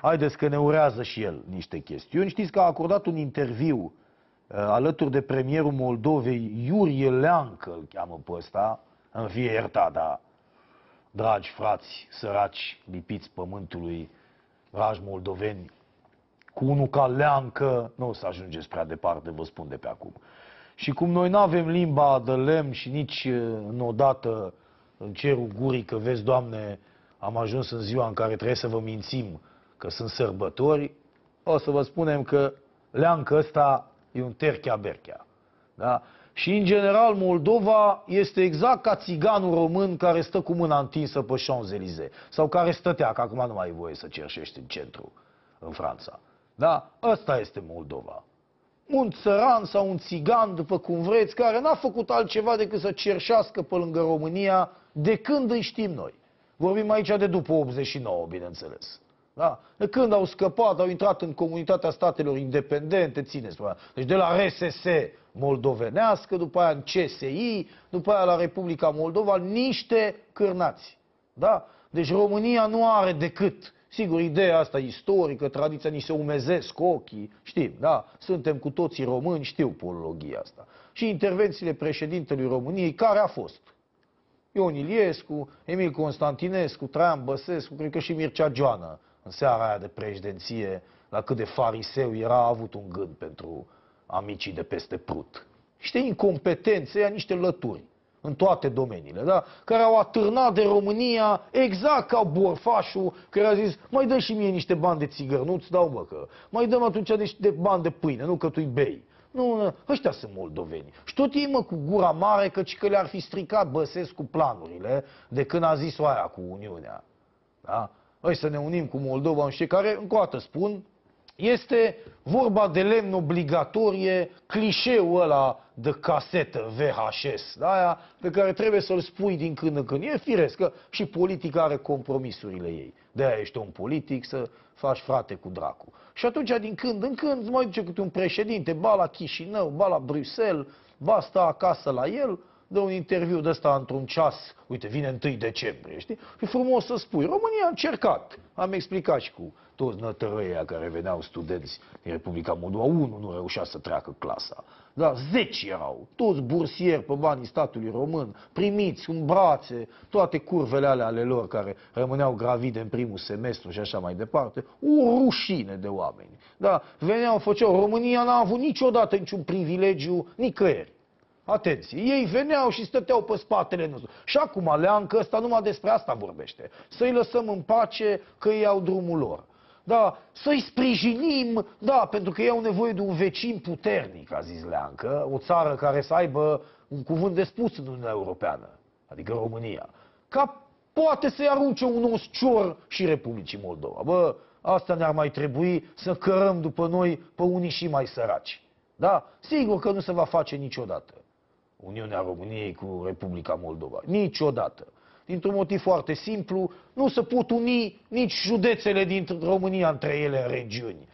haideți că ne urează și el niște chestiuni. Știți că a acordat un interviu alături de premierul Moldovei, Iurie Leancă, îl cheamă pe ăsta, în fie iertat, dar dragi frați, săraci, lipiți pământului, dragi moldoveni, cu unul ca Leancă nu o să ajungeți prea departe, vă spun de pe acum. Și cum noi nu avem limba de lemn și nici odată în cerul gurii că, vezi, Doamne, am ajuns în ziua în care trebuie să vă mințim că sunt sărbători, o să vă spunem că Leancă ăsta e un terchea-berchea. Da? Și, în general, Moldova este exact ca țiganul român care stă cu mâna întinsă pe Champs-Élysées. Sau care stătea, că acum nu mai ai voie să cerșești în centru, în Franța. Da? Ăsta este Moldova. Un țăran sau un țigan, după cum vreți, care n-a făcut altceva decât să cerșească pe lângă România de când îi știm noi. Vorbim aici de după 89, bineînțeles. Da? De când au scăpat, au intrat în Comunitatea Statelor Independente, țineți. Deci de la RSS moldovenească, după aia în CSI, după aia la Republica Moldova, niște cârnați. Da? Deci România nu are decât, sigur, ideea asta istorică, tradiția, ni se umezesc ochii, știm, da? Suntem cu toții români, știu polologia asta. Și intervențiile președintelui României, care a fost? Ion Iliescu, Emil Constantinescu, Traian Băsescu, cred că și Mircea Joană, în seara aia de președinție, la cât de fariseu era, a avut un gând pentru amicii de peste Prut. Niște incompetențe, niște lături în toate domeniile, da? Care au atârnat de România exact ca borfașul care a zis, mai dă și mie niște bani de țigări, nu-ți dau, bă, că mai dăm atunci niște bani de pâine, nu că tu-i bei. Nu, ăștia sunt moldoveni. Și tot ei, mă, cu gura mare, căci că le-ar fi stricat Băsescu planurile de când a zis-o aia cu Uniunea. Da? Noi să ne unim cu Moldova în care, încă o dată spun, este vorba de lemn obligatorie, clișeul ăla de casetă VHS, da, aia pe care trebuie să-l spui din când în când. E firesc că și politica are compromisurile ei. De-aia ești un politic, să faci frate cu dracu. Și atunci, din când în când, îți mai duce câte un președinte, ba la Chișinău, ba la Bruxelles, ba sta acasă la el, dă un interviu de ăsta într-un ceas, uite, vine 1 decembrie, știi? E frumos să spui, România a încercat. Am explicat și cu toți nătărăia care veneau studenți din Republica Moldova. Unul nu reușea să treacă clasa. Dar 10 erau, toți bursieri pe banii statului român, primiți în brațe, toate curvele alea ale lor care rămâneau gravide în primul semestru și așa mai departe. O rușine de oameni. Da, veneau, făceau, România n-a avut niciodată niciun privilegiu nicăieri. Atenție, ei veneau și stăteau pe spatele nostru. Și acum Leancă ăsta numai despre asta vorbește. Să-i lăsăm în pace că ei au drumul lor. Da, să-i sprijinim, da, pentru că ei au nevoie de un vecin puternic, a zis Leancă, o țară care să aibă un cuvânt de spus în Uniunea Europeană, adică România. Ca poate să-i arunce un oscior și Republicii Moldova. Bă, asta ne-ar mai trebui să cărăm după noi pe unii și mai săraci. Da? Sigur că nu se va face niciodată Uniunea României cu Republica Moldova. Niciodată. Dintr-un motiv foarte simplu, nu se pot uni nici județele din România între ele în regiuni.